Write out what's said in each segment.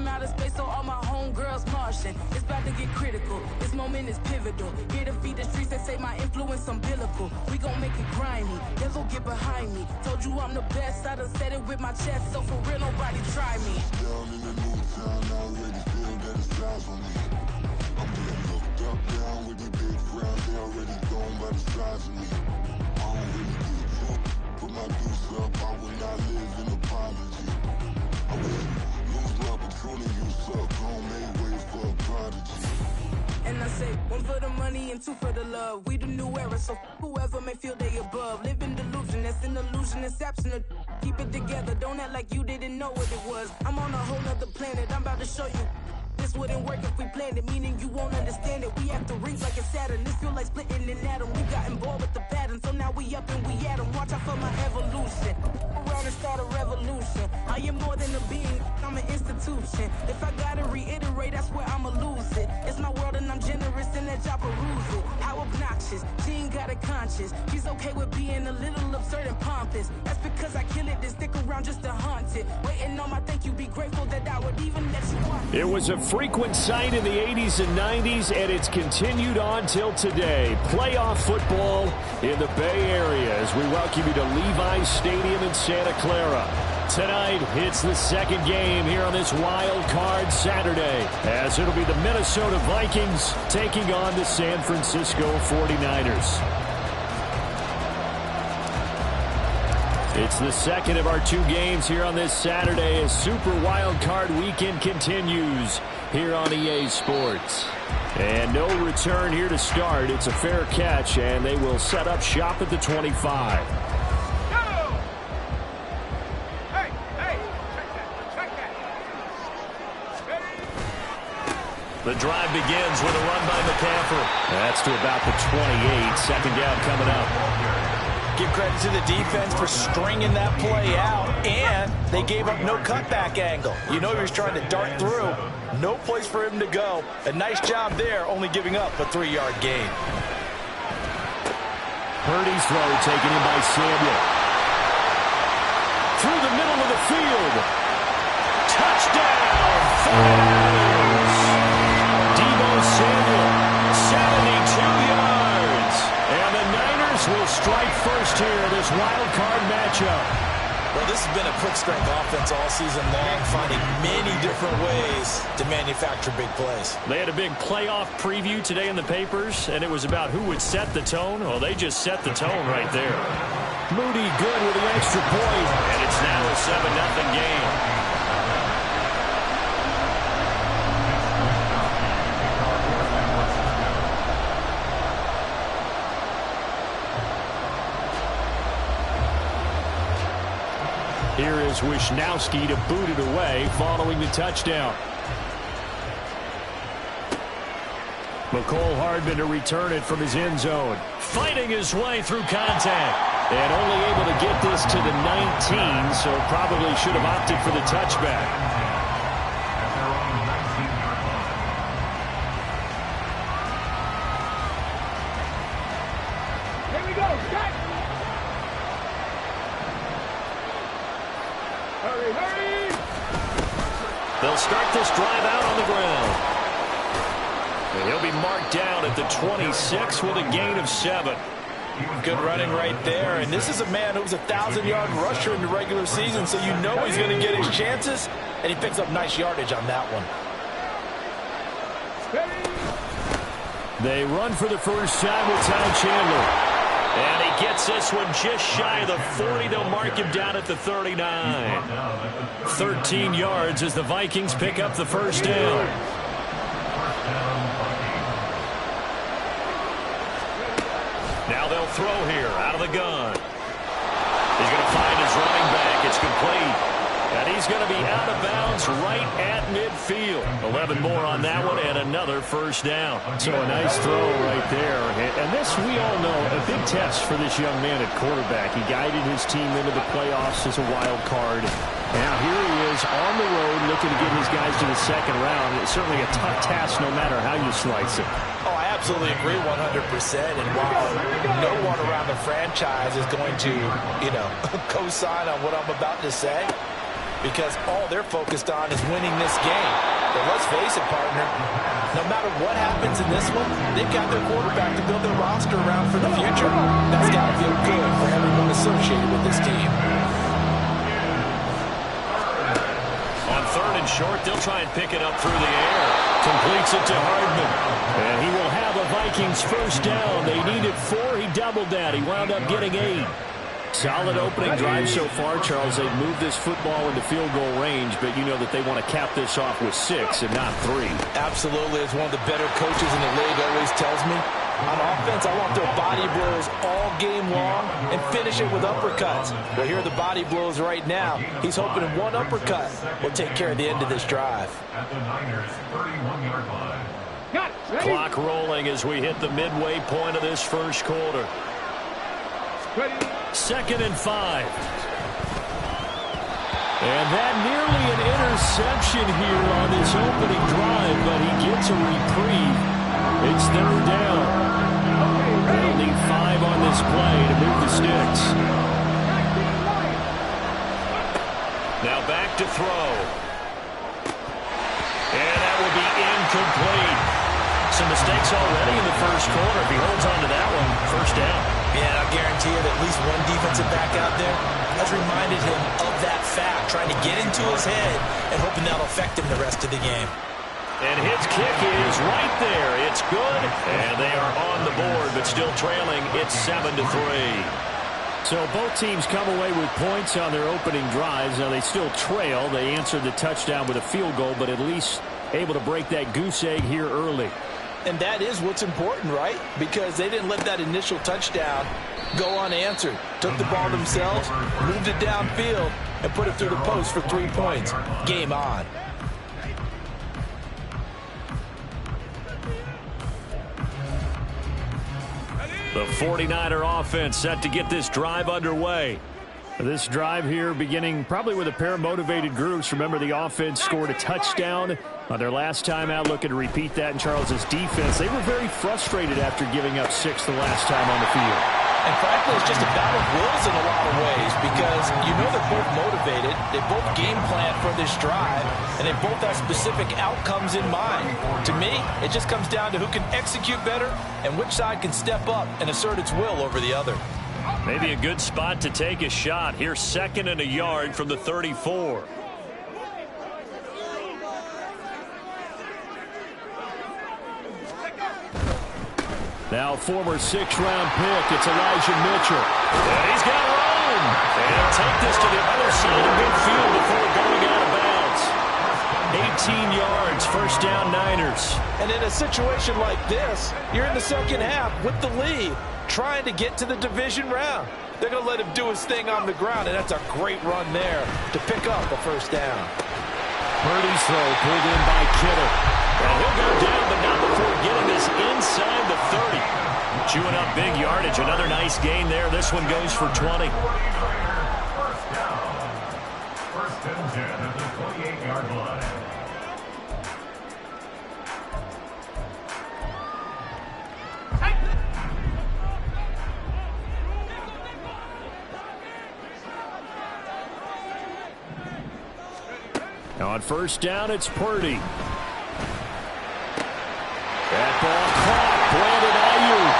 from outer space, so all my homegirls Martian. It's about to get critical. This moment is pivotal. Here to feed the streets that say my influence umbilical. We gon' make it grimy. Devil get behind me. Told you I'm the best. I done said it with my chest, so for real, nobody try me. Down in the new town, I already feel that it's eyes on me. I'm getting looked up, down with the big crowd. They already gone by the size of me. I don't really give a fuck. Put my deuce up, I will not live in apology. I will lose my opportunity, you suck. Home made way for a prodigy. And I say, one for the money and two for the love. We the new era, so whoever may feel they above. Live in delusion, that's an illusion, it's absent. Keep it together, don't act like you didn't know what it was. I'm on a whole nother planet, I'm about to show you. This wouldn't work if we planned it, meaning you won't understand it. We have to rings like a Saturn, this feel like splitting an atom. We got involved with the pattern, so now we up and we at 'em. Watch out for my evolution. Around and start a revolution. I am more than a being, I'm an institution. If I gotta reiterate, that's where I'ma lose it. It's my world and I'm generous in that job peruse it. How obnoxious, she ain't got a conscience. She's okay with being a little absurd and pompous. That's because I kill it, then stick around just to haunt it. Waiting on my thank you, be grateful that I would even let you watch. It was a frequent sight in the 80s and 90s, and it's continued on till today. Playoff football in the Bay Area as we welcome you to Levi's Stadium in Santa Clara. Tonight, it's the second game here on this wild card Saturday, as it'll be the Minnesota Vikings taking on the San Francisco 49ers. It's the second of our two games here on this Saturday as Super Wild Card Weekend continues here on EA Sports. And no return here to start. It's a fair catch, and they will set up shop at the 25. The drive begins with a run by McCaffrey. That's to about the 28. Second down coming up. Give credit to the defense for stringing that play out, and they gave up no cutback angle. You know he was trying to dart through. No place for him to go. A nice job there, only giving up a 3-yard gain. Purdy's throw taken in by Samuel. Through the middle of the field. Touchdown! 49ers! Deebo Samuel, 72 yards. And the Niners will strike first here in this wild card matchup. Well, this has been a quick strength offense all season long, finding many different ways to manufacture big plays. They had a big playoff preview today in the papers, and it was about who would set the tone. Well, they just set the tone right there. Moody good with the extra point, and it's now a 7-0 game. Here is Wisnowski to boot it away following the touchdown. McCole Hardman to return it from his end zone. Fighting his way through contact. And only able to get this to the 19, so probably should have opted for the touchback. They'll start this drive out on the ground. And he'll be marked down at the 26 with a gain of 7. Good running right there. And this is a man who was a 1,000-yard rusher in the regular season, so you know he's going to get his chances, and he picks up nice yardage on that one. They run for the first time with Ty Chandler. And he gets this one just shy of the 40. They'll mark him down at the 39. 13 yards as the Vikings pick up the first down. Now they'll throw here out of the gun. He's going to find his running back. It's complete. And he's going to be out of bounds right at midfield. 11 more on that one and another first down. So a nice throw right there. And this, we all know, a big test for this young man at quarterback. He guided his team into the playoffs as a wild card. Now here he is on the road looking to get his guys to the second round. It's certainly a tough task no matter how you slice it. Oh, I absolutely agree 100%. And while no one around the franchise is going to, co-sign on what I'm about to say, because all they're focused on is winning this game. But let's face it, partner, no matter what happens in this one, they've got their quarterback to build their roster around for the future. That's got to feel good for everyone associated with this team. On 3rd and short, they'll try and pick it up through the air. Completes it to Hardman. And he will have a Vikings first down. They needed 4. He doubled that. He wound up getting 8. Solid opening drive so far, Charles. They've moved this football into field goal range, but you know that they want to cap this off with 6 and not 3. Absolutely. As one of the better coaches in the league always tells me, on offense, I want their body blows all game long and finish it with uppercuts. Well, here are the body blows right now. He's hoping in one uppercut will take care of the end of this drive. At the Niners' 31-yard line. Clock rolling as we hit the midway point of this first quarter. 2nd and 5. And that nearly an interception here on this opening drive, but he gets a reprieve. It's 3rd down. They'll need 5 on this play to move the sticks. Now back to throw. And that will be incomplete. Some mistakes already in the first quarter. If he holds on to that one, first down. Yeah, I guarantee you that at least one defensive back out there has reminded him of that fact, trying to get into his head and hoping that'll affect him the rest of the game. And his kick is right there. It's good. And they are on the board, but still trailing. It's 7-3. So both teams come away with points on their opening drives. Now they still trail. They answered the touchdown with a field goal, but at least able to break that goose egg here early. And that is what's important, right? Because they didn't let that initial touchdown go unanswered. Took the ball themselves, moved it downfield, and put it through the post for 3 points. Game on. The 49er offense set to get this drive underway. This drive here beginning probably with a pair of motivated groups. Remember, the offense scored a touchdown on their last time out. Looking to repeat that in Charles's defense. They were very frustrated after giving up 6 the last time on the field. And frankly, it's just a battle of wills in a lot of ways because you know they're both motivated. They both game plan for this drive, and they both have specific outcomes in mind. To me, it just comes down to who can execute better and which side can step up and assert its will over the other. Maybe a good spot to take a shot. Here's 2nd and a yard from the 34. Now former 6th-round pick, it's Elijah Mitchell. And he's got room. And he'll take this to the other side of midfield before going out of bounds. 18 yards, first down Niners. And in a situation like this, you're in the second half with the lead, trying to get to the division round. They're going to let him do his thing on the ground, and that's a great run there to pick up a first down. Purdy's throw pulled in by Kittle. And he'll go down, but not before getting this inside the 30. Chewing up big yardage. Another nice gain there. This one goes for 20. First down. 1st and 10 at the 28-yard line. Now on first down, it's Purdy. That ball caught. Brandon Ayuk.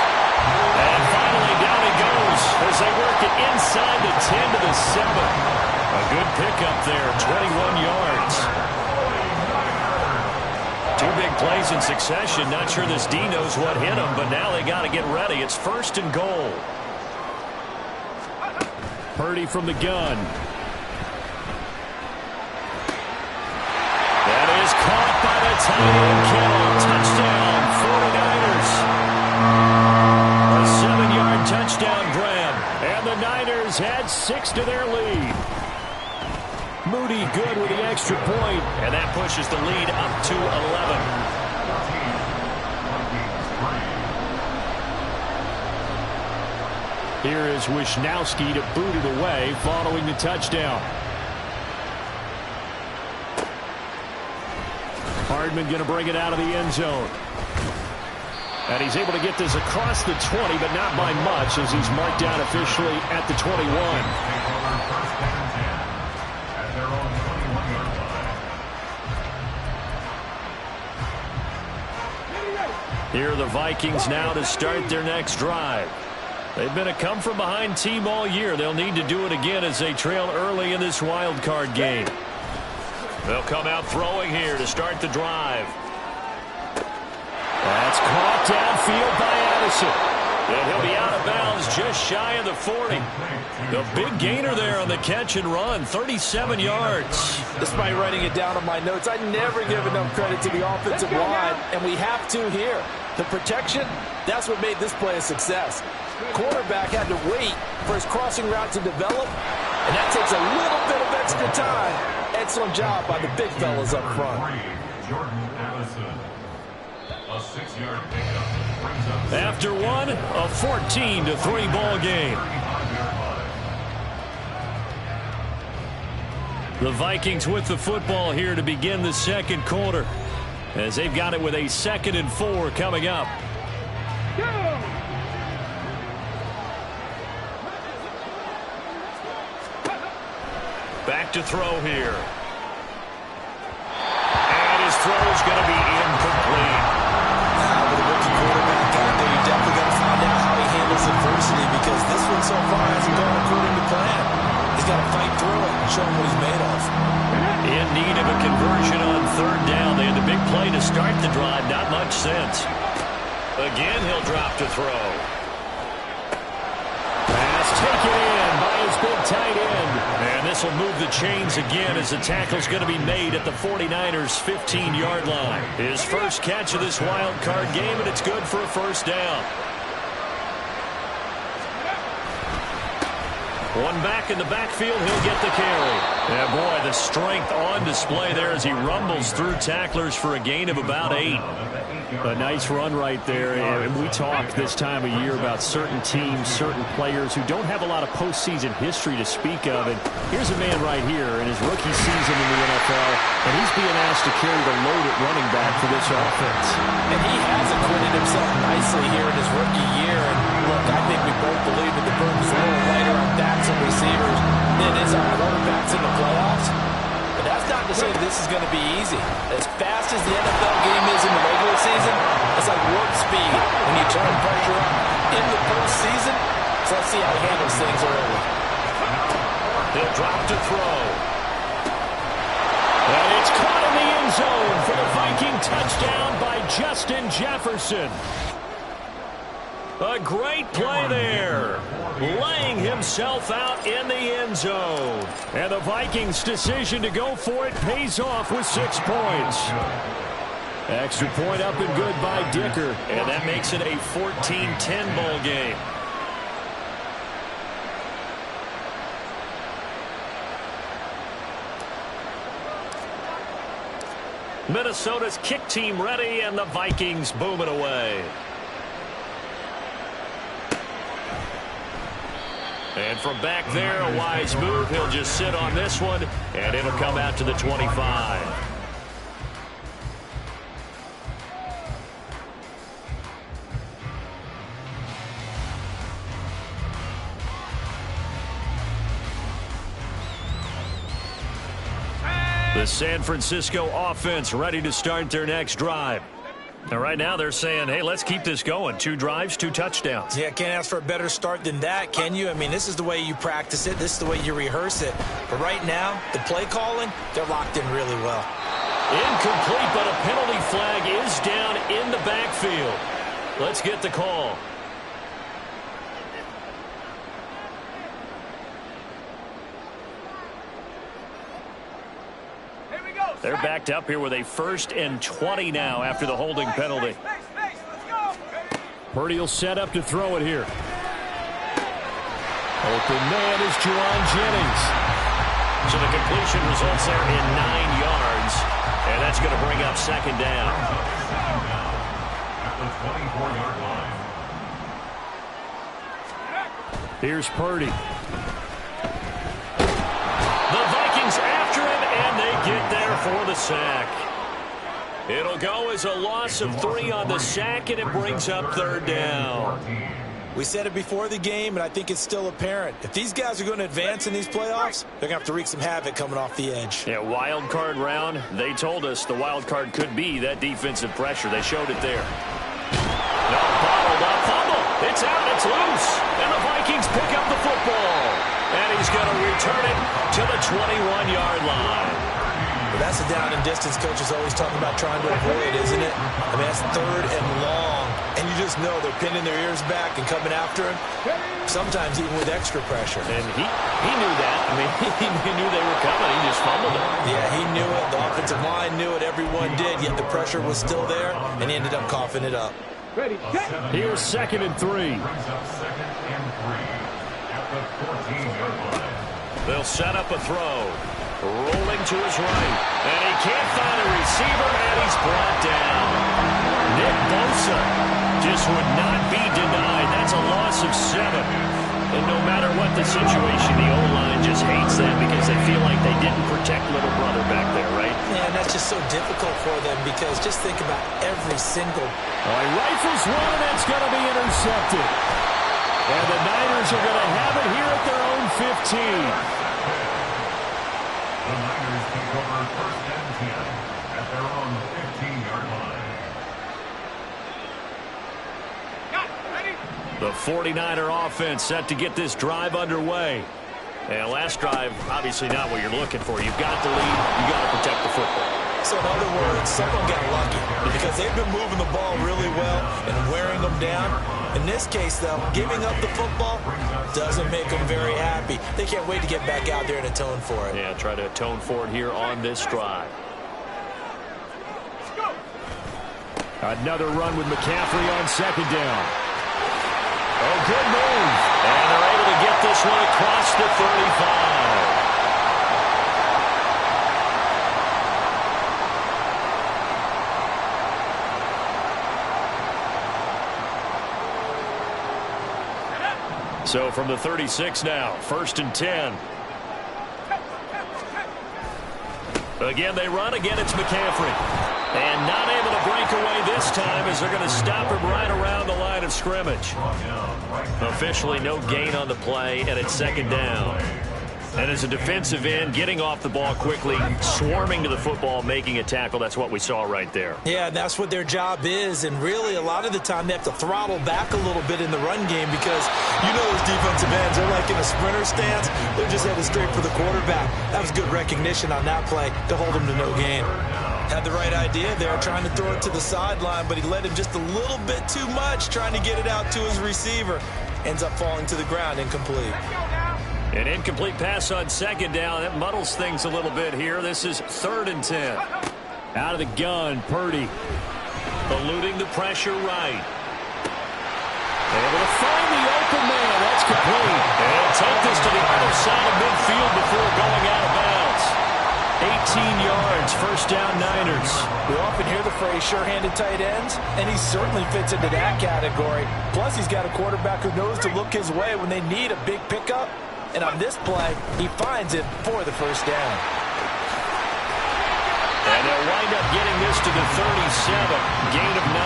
And finally down he goes as they work it inside the 10 to the 7. A good pickup there, 21 yards. 2 big plays in succession. Not sure this D knows what hit him, but now they got to get ready. It's 1st and goal. Purdy from the gun. That is caught by the tight end Kittle. Touchdown, 49ers. A 7-yard touchdown grab. And the Niners had 6 to their lead. Moody good with the extra point. And that pushes the lead up to 11. Here is Wisnowski to boot it away following the touchdown. Hardman going to bring it out of the end zone. And he's able to get this across the 20, but not by much as he's marked down officially at the 21. Here are the Vikings now to start their next drive. They've been a come-from-behind team all year. They'll need to do it again as they trail early in this wild card game. They'll come out throwing here to start the drive. That's caught downfield by Addison. And he'll be out of bounds just shy of the 40. The big gainer there on the catch and run, 37 yards. Despite writing it down on my notes, I never give enough credit to the offensive line, and we have to here. The protection, that's what made this play a success. Quarterback had to wait for his crossing route to develop, and that takes a little bit of extra time. Excellent job by the big fellas up front. A 6-yard pickup brings up After one, a 14-3 ball game. The Vikings with the football here to begin the second quarter, as they've got it with a 2nd and 4 coming up. Back to throw here. And his throw is going to be incomplete. With a rookie quarterback out there, you definitely got to find out how he handles adversity, because this one so far hasn't gone according to plan. He's got to fight through it and show him what he's made of. In need of a conversion on 3rd down. They had the big play to start the drive. Not much sense. Again, he'll drop to throw. Pass taken in by his big tight end. And this will move the chains again as the tackle's going to be made at the 49ers' 15-yard line. His first catch of this wild card game, and it's good for a 1st down. One back in the backfield, he'll get the carry. Yeah, boy, the strength on display there as he rumbles through tacklers for a gain of about 8. A nice run right there, and we talk this time of year about certain teams, certain players who don't have a lot of postseason history to speak of. And here's a man right here in his rookie season in the NFL, and he's being asked to carry the load at running back for this offense. And he has acquitted himself nicely here in his rookie year. And look, I think we both believe that the burden's a little lighter on backs and receivers than it is on running backs in the playoffs. But that's not to say this is going to be easy. As fast as the NFL game is in the regular season, it's like warp speed when you turn pressure up in the postseason. So let's see how he handles things early. He'll drop to throw. And it's caught in the end zone for the Viking touchdown by Justin Jefferson. A great play there, laying himself out in the end zone. And the Vikings' decision to go for it pays off with 6 points. Extra point up and good by Dicker, and that makes it a 14-10 ball game. Minnesota's kick team ready, and the Vikings booming away. And from back there, a wise move. He'll just sit on this one, and it'll come out to the 25. The San Francisco offense ready to start their next drive. And right now they're saying, hey, let's keep this going. 2 drives, 2 touchdowns. Yeah, can't ask for a better start than that, can you? I mean, this is the way you practice it. This is the way you rehearse it. But right now, the play calling, they're locked in really well. Incomplete, but a penalty flag is down in the backfield. Let's get the call. They're backed up here with a 1st and 20 now after the holding penalty. Purdy will set up to throw it here. Open man is Juwan Jennings. So the completion results there in 9 yards. And that's going to bring up 2nd down. At the 24-yard line. Here's Purdy. The Vikings after him, and they get there for the sack. It'll go as a loss of 3 on the sack, and it brings up 3rd down. We said it before the game, and I think it's still apparent. If these guys are going to advance in these playoffs, they're going to have to wreak some havoc coming off the edge. Yeah, wild card round. They told us the wild card could be that defensive pressure. They showed it there. It's out. It's loose. And the Vikings pick up the football. And he's going to return it to the 21-yard line. Well, that's the down and distance coaches always talking about trying to avoid, isn't it? I mean, that's 3rd and long. And you just know they're pinning their ears back and coming after him, sometimes even with extra pressure. And he knew that. I mean, he knew they were coming. He just fumbled it. Yeah, he knew it. The offensive line knew it. Everyone did, yet the pressure was still there, and he ended up coughing it up. Here's 2nd and 3. Brings up 2nd and 3 at the 14-yard line. They'll set up a throw. Rolling to his right. And he can't find a receiver, and he's brought down. Nick Bosa just would not be denied. That's a loss of 7. And no matter what the situation, the O-line just hates them because they feel like they didn't protect little brother back there, right? Yeah, and that's just so difficult for them because just think about every single... He rifles one, and that's going to be intercepted. And the Niners are going to have it here at their own 15. The Niners take over 1st and 10 at their own 15-yard line. The 49er offense set to get this drive underway. And last drive, obviously not what you're looking for. You've got to lead. You've got to protect the football. So in other words, someone got lucky because they've been moving the ball really well and wearing them down. In this case, though, giving up the football doesn't make them very happy. They can't wait to get back out there and atone for it. Yeah, try to atone for it here on this drive. Another run with McCaffrey on 2nd down. Oh, good move. And they're able to get this one across the 35. So from the 36 now, 1st and 10. Again, they run. Again, it's McCaffrey. And not able to break away this time as they're going to stop him right around the line of scrimmage. Officially no gain on the play, and it's 2nd down. And as a defensive end, getting off the ball quickly, swarming to the football, making a tackle, that's what we saw right there. Yeah, that's what their job is, and really a lot of the time they have to throttle back a little bit in the run game because you know those defensive ends, they're like in a sprinter stance. They're just headed straight for the quarterback. That was good recognition on that play to hold him to no gain. Had the right idea there, trying to throw it to the sideline, but he led him just a little bit too much, trying to get it out to his receiver. Ends up falling to the ground, incomplete. An incomplete pass on 2nd down. That muddles things a little bit here. This is 3rd and 10. Out of the gun, Purdy. Eluding the pressure right. Able to find the open man. That's complete. And take this to the other side of midfield before going out of bounds. 18 yards, 1st down Niners. We often hear the phrase sure-handed tight ends, and he certainly fits into that category. Plus, he's got a quarterback who knows to look his way when they need a big pickup. And on this play, he finds it for the 1st down. And they'll wind up getting this to the 37, gain of 9.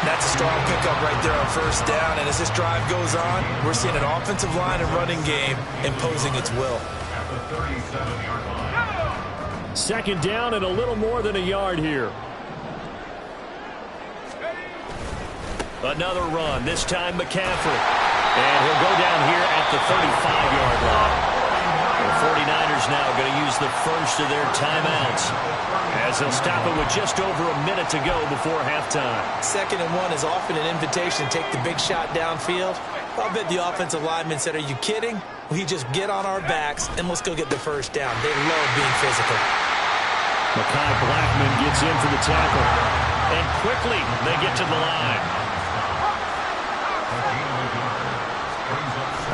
That's a strong pickup right there on 1st down. And as this drive goes on, we're seeing an offensive line and running game imposing its will. At the 37-yard line. 2nd down and a little more than a yard here. Another run, this time McCaffrey. And he'll go down here at the 35-yard line. The 49ers now going to use the first of their timeouts as they'll stop it with just over a minute to go before halftime. 2nd and 1 is often an invitation to take the big shot downfield. I'll bet the offensive lineman said, are you kidding? We just get on our backs and let's go get the 1st down. They love being physical. Mekhi Blackman gets in for the tackle. And quickly they get to the line.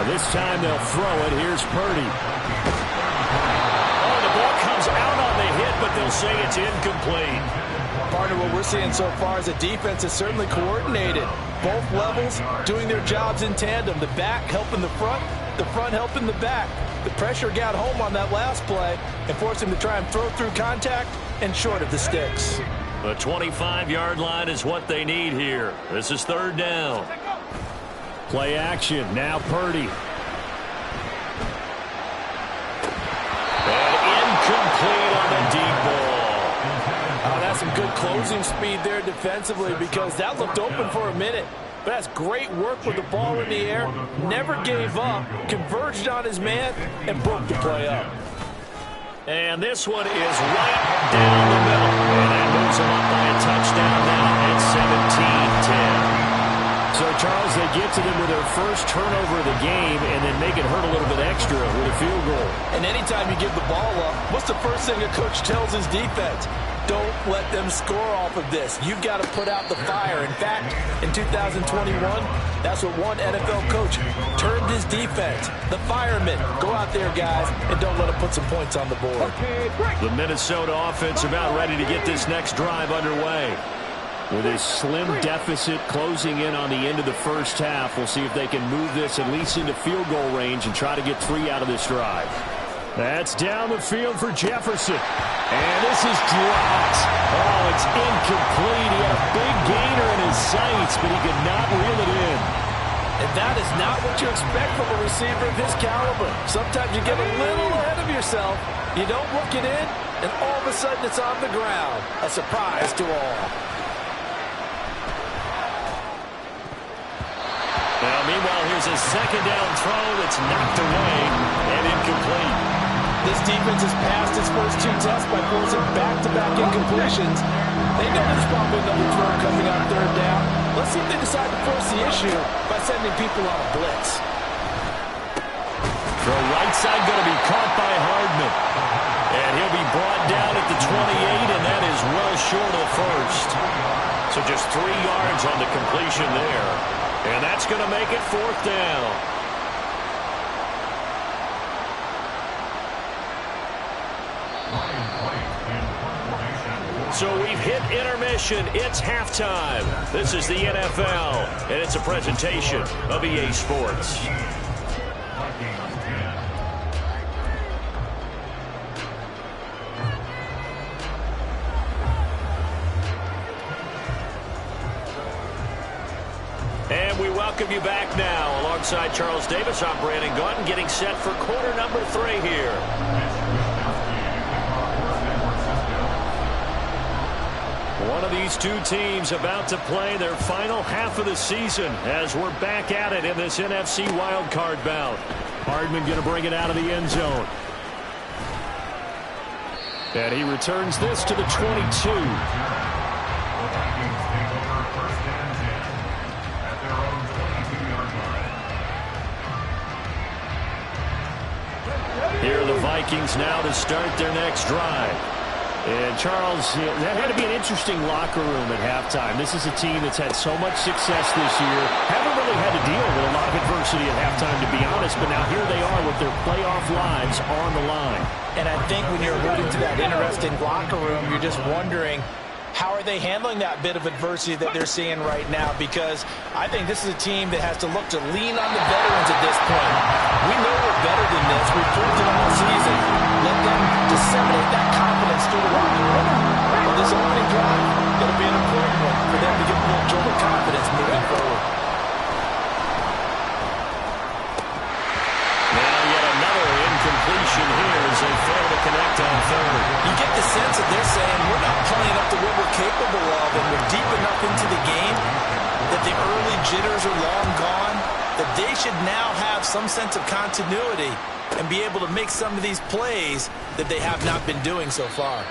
This time they'll throw it. Here's Purdy. Oh, the ball comes out on the hit, but they'll say it's incomplete. Partner, what we're seeing so far is the defense is certainly coordinated. Both levels doing their jobs in tandem. The back helping the front helping the back. The pressure got home on that last play and forced him to try and throw through contact and short of the sticks. The 25-yard line is what they need here. This is 3rd down. Play action. Now Purdy. And incomplete on the deep ball. Oh, that's some good closing speed there defensively because that looked open for a minute. But that's great work with the ball in the air. Never gave up, converged on his man, and broke the play up. And this one is right down the middle. And that moves them up by a touchdown now at 17-10. So, Charles, they get to them with their first turnover of the game and then make it hurt a little bit extra with a field goal. And anytime you give the ball up, what's the first thing a coach tells his defense? Don't let them score off of this. You've got to put out the fire. In fact, in 2021, that's what one NFL coach termed his defense. The firemen. Go out there, guys, and don't let them put some points on the board. The Minnesota offense about ready to get this next drive underway. With a slim deficit closing in on the end of the first half, we'll see if they can move this at least into field goal range and try to get 3 out of this drive. That's down the field for Jefferson. And this is dropped. Oh, it's incomplete. He had a big gainer in his sights, but he could not reel it in. And that is not what you expect from a receiver of his caliber. Sometimes you get a little ahead of yourself. You don't look it in, and all of a sudden it's on the ground. A surprise to all. Now, meanwhile, here's a second down throw that's knocked away and incomplete. This defense has passed its first 2 tests by forcing back-to-back incompletions. They know there's probably another throw coming on 3rd down. Let's see if they decide to force the issue by sending people on a blitz. Throw right side going to be caught by Hardman. And he'll be brought down at the 28, and that is well short of the first. So just 3 yards on the completion there. And that's going to make it 4th down. So we've hit intermission. It's halftime. This is the NFL, and it's a presentation of EA Sports. And we welcome you back now. Alongside Charles Davis, I'm Brandon Gaudin, getting set for quarter number 3 here. One of these 2 teams about to play their final half of the season as we're back at it in this NFC wildcard bout. Hardman going to bring it out of the end zone. And he returns this to the 22. Here are the Vikings now to start their next drive. And, Charles, that had to be an interesting locker room at halftime. This is a team that's had so much success this year. Haven't really had to deal with a lot of adversity at halftime, to be honest. But now here they are with their playoff lives on the line. And I think when you're alluding to that interesting locker room, you're just wondering, how are they handling that bit of adversity that they're seeing right now? Because I think this is a team that has to look to lean on the veterans at this point. We know we're better than this. We've proved it all season. Let them disseminate that confidence through the locker room. Well, this opening drive is going to be an important one for them to get a little jolt of confidence moving forward. Now yet another incompletion here as they fail to connect on 3rd. You get the sense that they're saying we're not playing up to what we're capable of, and we're deep enough into the game that the early jitters are long gone, that they should now have some sense of continuity and be able to make some of these plays that they have not been doing so far.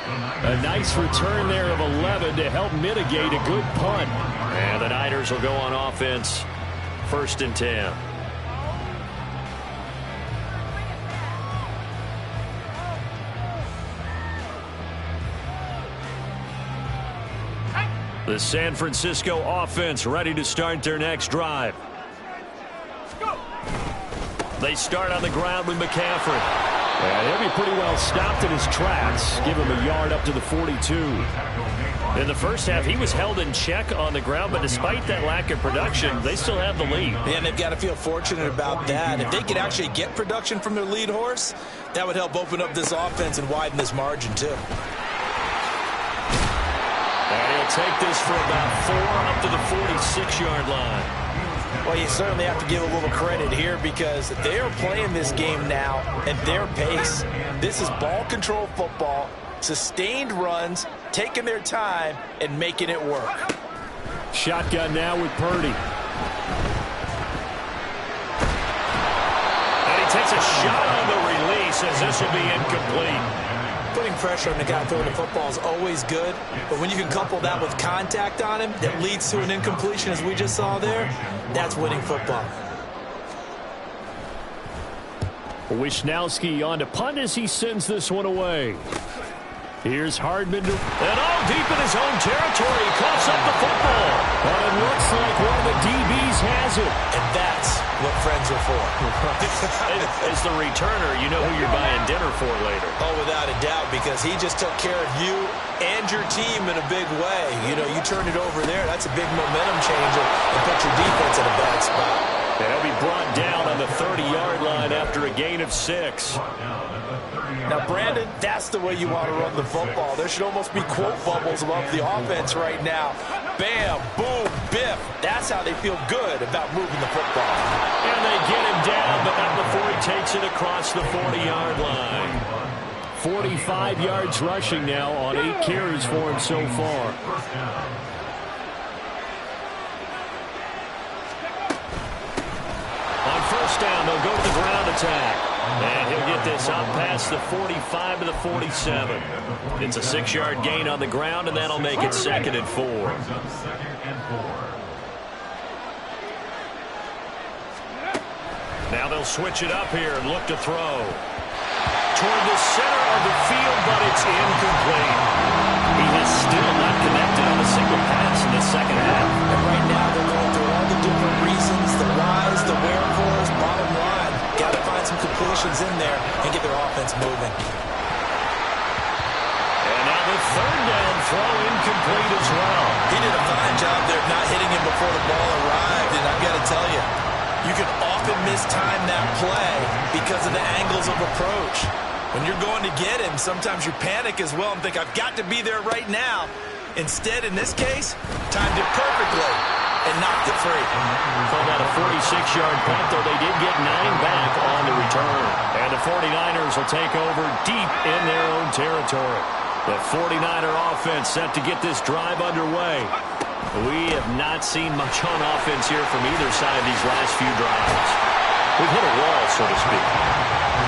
A nice return there of 11 to help mitigate a good punt. And the Niners will go on offense, 1st and 10. The San Francisco offense ready to start their next drive. They start on the ground with McCaffrey. And he'll be pretty well stopped in his tracks. Give him a yard up to the 42. In the first half, he was held in check on the ground, but despite that lack of production, they still have the lead. And they've got to feel fortunate about that. If they could actually get production from their lead horse, that would help open up this offense and widen this margin, too. And he'll take this for about 4 up to the 46-yard line. Well, you certainly have to give a little credit here because they are playing this game now at their pace. This is ball control football, sustained runs, taking their time and making it work. Shotgun now with Purdy. a shot on the release as this will be incomplete. Putting pressure on the guy throwing the football is always good, but when you can couple that with contact on him that leads to an incompletion, as we just saw there, that's winning football. Wisnowski on to punt as he sends this one away. Here's Hardman, and all deep in his own territory. He coughs up the football. But it looks like one of the DBs has it. And that's what friends are for. As the returner, you know who you're buying dinner for later. Oh, without a doubt, because he just took care of you and your team in a big way. You know, you turned it over there. That's a big momentum changer and put your defense in a bad spot. And he'll be brought down on the 30-yard line after a gain of 6. Now, Brandon, that's the way you want to run the football. There should almost be quote bubbles above the offense right now. Bam, boom, biff. That's how they feel good about moving the football. And they get him down, but not before he takes it across the 40-yard line. 45 yards rushing now on 8 carries for him so far. On first down, they'll go to the ground attack. And he'll get this out past the 45 to the 47. It's a 6-yard gain on the ground, and that'll make it 2nd and 4. Now they'll switch it up here and look to throw. Toward the center of the field, but it's incomplete. He has still not connected on a single pass in the second half. And right now they're going through all the different reasons, the whys, the wherefores, bottom line. Got to find some completions in there and get their offense moving. And now the third down throw incomplete as well. He did a fine job there of not hitting him before the ball arrived, and I've got to tell you, you can often mistime that play because of the angles of approach. When you're going to get him, sometimes you panic as well and think, I've got to be there right now. Instead, in this case, timed it perfectly and knocked it free. Called that a 46-yard punt, though they did get 9 back on the return. And the 49ers will take over deep in their own territory. The 49er offense set to get this drive underway. We have not seen much on offense here from either side these last few drives. We've hit a wall, so to speak.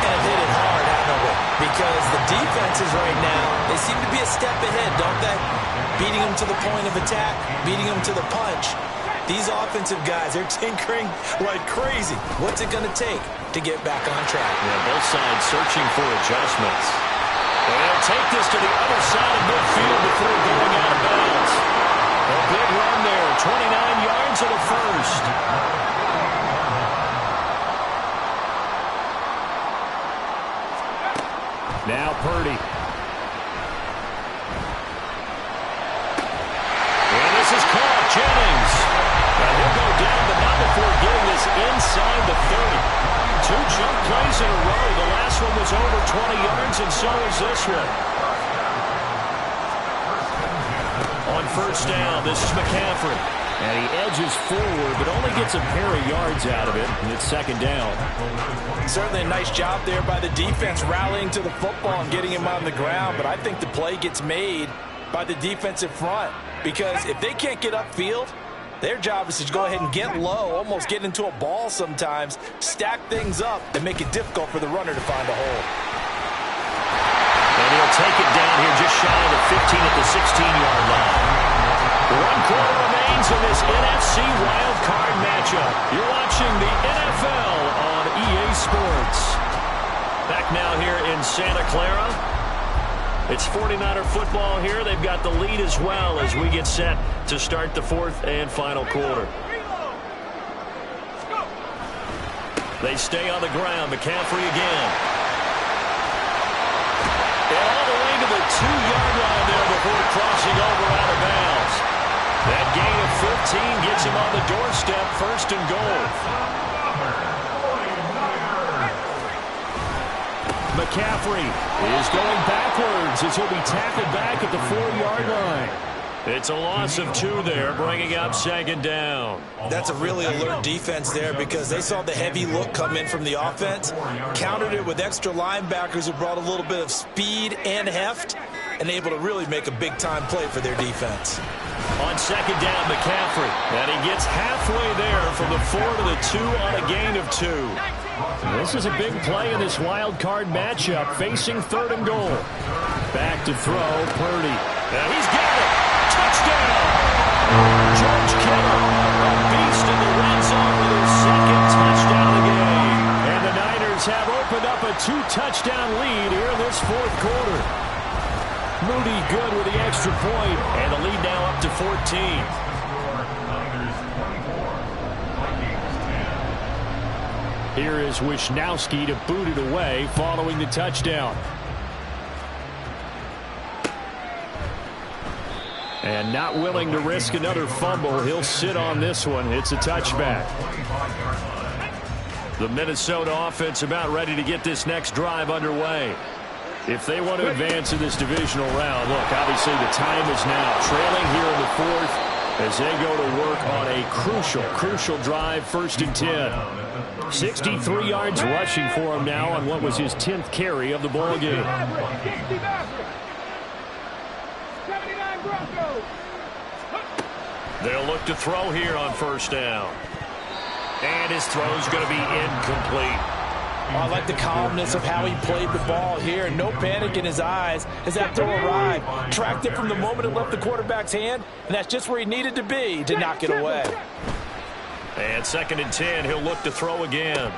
And hit it hard, haven't we? Because the defenses right now, they seem to be a step ahead, don't they? Beating them to the point of attack, beating them to the punch. These offensive guys, they're tinkering like crazy. What's it going to take to get back on track? Yeah, both sides searching for adjustments. And they'll take this to the other side of midfield before going out of bounds. A big run there, 29 yards and a first. Now Purdy. And this is caught. Jennings. Now he'll go down, but not before getting this inside the 30. 2 jump plays in a row. The last one was over 20 yards, and so is this one. On first down, this is McCaffrey. And he edges forward, but only gets a pair of yards out of it, and it's 2nd down. Certainly a nice job there by the defense rallying to the football and getting him on the ground, but I think the play gets made by the defensive front because if they can't get upfield, their job is to go ahead and get low, almost get into a ball sometimes, stack things up, and make it difficult for the runner to find a hole. And he'll take it down here just shy of the 15 at the 16-yard line. 1 quarter remains in this NFC wildcard matchup. You're watching the NFL on EA Sports. Back now here in Santa Clara. It's 49er football here. They've got the lead as well as we get set to start the 4th and final quarter. They stay on the ground. McCaffrey again. And all the way to the 2-yard line there before crossing over out of bounds. That gain of 15 gets him on the doorstep, 1st and goal. McCaffrey is going backwards as he'll be tackled back at the 4-yard line. It's a loss of 2 there, bringing up 2nd down. That's a really alert defense there because they saw the heavy look come in from the offense, countered it with extra linebackers who brought a little bit of speed and heft, and able to really make a big-time play for their defense. On second down, McCaffrey. And he gets halfway there from the 4 to the 2 on a gain of 2. This is a big play in this wild card matchup, facing 3rd and goal. Back to throw, Purdy. And he's got it. Touchdown! George Kittle, a beast in the red zone with his 2nd touchdown of the game. And the Niners have opened up a 2-touchdown lead here in this 4th quarter. Moody good with the extra point, and the lead now up to 14. Here is Wisnowski to boot it away following the touchdown. And not willing to risk another fumble. He'll sit on this one. It's a touchback. The Minnesota offense about ready to get this next drive underway. If they want to advance in this divisional round, look, obviously the time is now. Trailing here in the 4th as they go to work on a crucial drive, 1st and 10. 63 yards rushing for him now on what was his 10th carry of the ball game. They'll look to throw here on 1st down. And his throw's going to be incomplete. Oh, I like the calmness of how he played the ball here. No panic in his eyes as that throw arrived. Tracked it from the moment it left the quarterback's hand, and that's just where he needed to be to knock it away. And 2nd and 10, he'll look to throw again.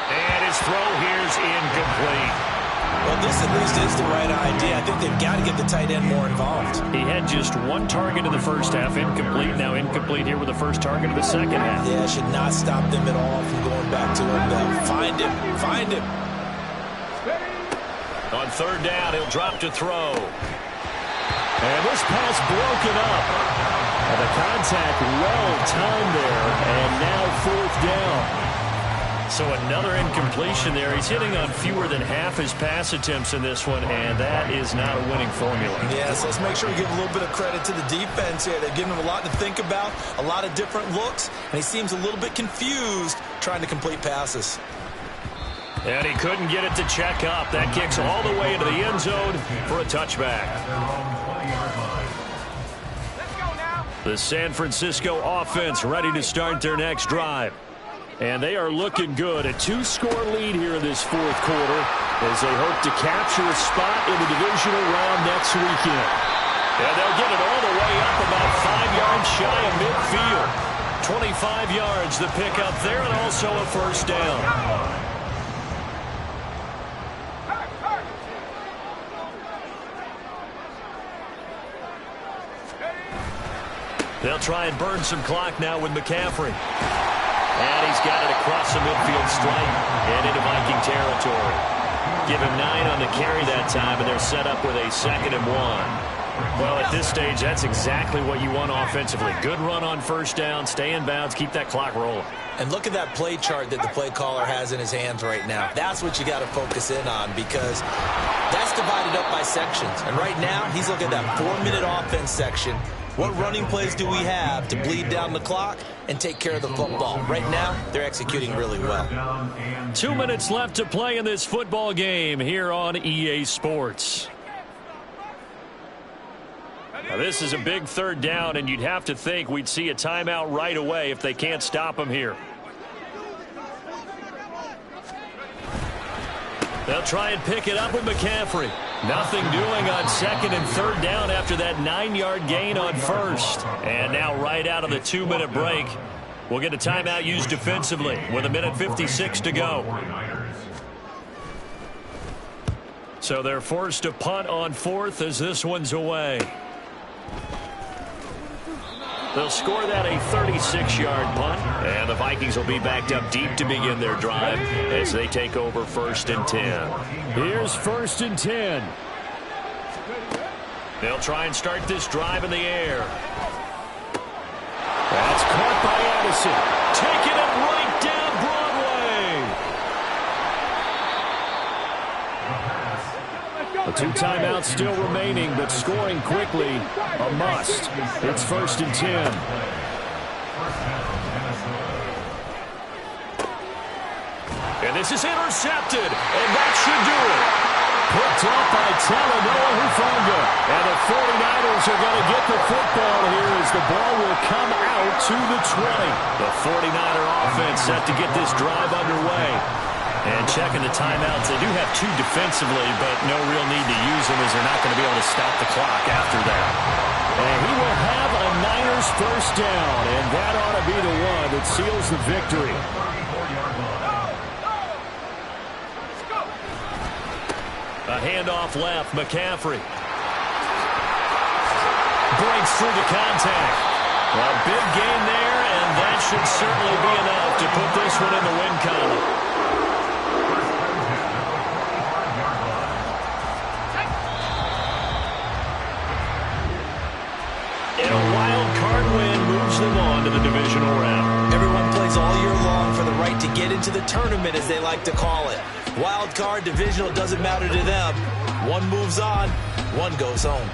And his throw here's incomplete. Well, this at least is the right idea. I think they've got to get the tight end more involved. He had just 1 target in the 1st half, incomplete. Now incomplete here with the 1st target of the 2nd half. Yeah, should not stop them at all from going back to him, though. Find him. On 3rd down, he'll drop to throw. And this pass broken up. And the contact well timed there. And now 4th down. So another incompletion there. He's hitting on fewer than half his pass attempts in this one, and that is not a winning formula. Yes, let's make sure we give a little bit of credit to the defense here. They're giving him a lot to think about, a lot of different looks, and he seems a little bit confused trying to complete passes. And he couldn't get it to check up. That kicks all the way into the end zone for a touchback. The San Francisco offense ready to start their next drive. And they are looking good. A 2-score lead here in this 4th quarter as they hope to capture a spot in the divisional round next weekend. And they'll get it all the way up about 5 yards shy of midfield. 25 yards the pickup there, and also a 1st down. They'll try and burn some clock now with McCaffrey. And he's got it across the midfield stripe and into Viking territory. Give him 9 on the carry that time, and they're set up with a 2nd and 1. Well, at this stage, that's exactly what you want offensively. Good run on 1st down, stay in bounds, keep that clock rolling. And look at that play chart that the play caller has in his hands right now. That's what you got to focus in on, because that's divided up by sections. And right now, he's looking at that 4-minute offense section. What running plays do we have to bleed down the clock and take care of the football? Right now, they're executing really well. 2 minutes left to play in this football game here on EA Sports. Now, this is a big 3rd down, and you'd have to think we'd see a timeout right away if they can't stop him here. They'll try and pick it up with McCaffrey. Nothing doing on 2nd and 3rd down after that 9-yard gain on 1st. And now right out of the 2-minute break, we'll get a timeout used defensively with 1:56 to go. So they're forced to punt on 4th as this one's away. They'll score that a 36-yard punt, and the Vikings will be backed up deep to begin their drive as they take over 1st and 10. Here's 1st and 10. They'll try and start this drive in the air. That's caught by Addison. Taking it right down Broadway. The 2 timeouts still remaining, but scoring quickly, a must. It's 1st and 10. And this is intercepted, and that should do it. picked up by Talanoa Hufanga. And the 49ers are going to get the football here as the ball will come out to the 20. The 49er offense set to get this drive underway. And checking the timeouts, they do have 2 defensively, but no real need to use them as they're not going to be able to stop the clock after that. And he will have a Niners first down, and that ought to be the one that seals the victory. A handoff left, McCaffrey. Breaks through the contact. A big gain there, and that should certainly be enough to put this one in the win column. And a wild card win moves them on to the divisional round. Everyone plays all year long for the right to get into the tournament, as they like to call it. Wild card, divisional, doesn't matter to them. One moves on, one goes home.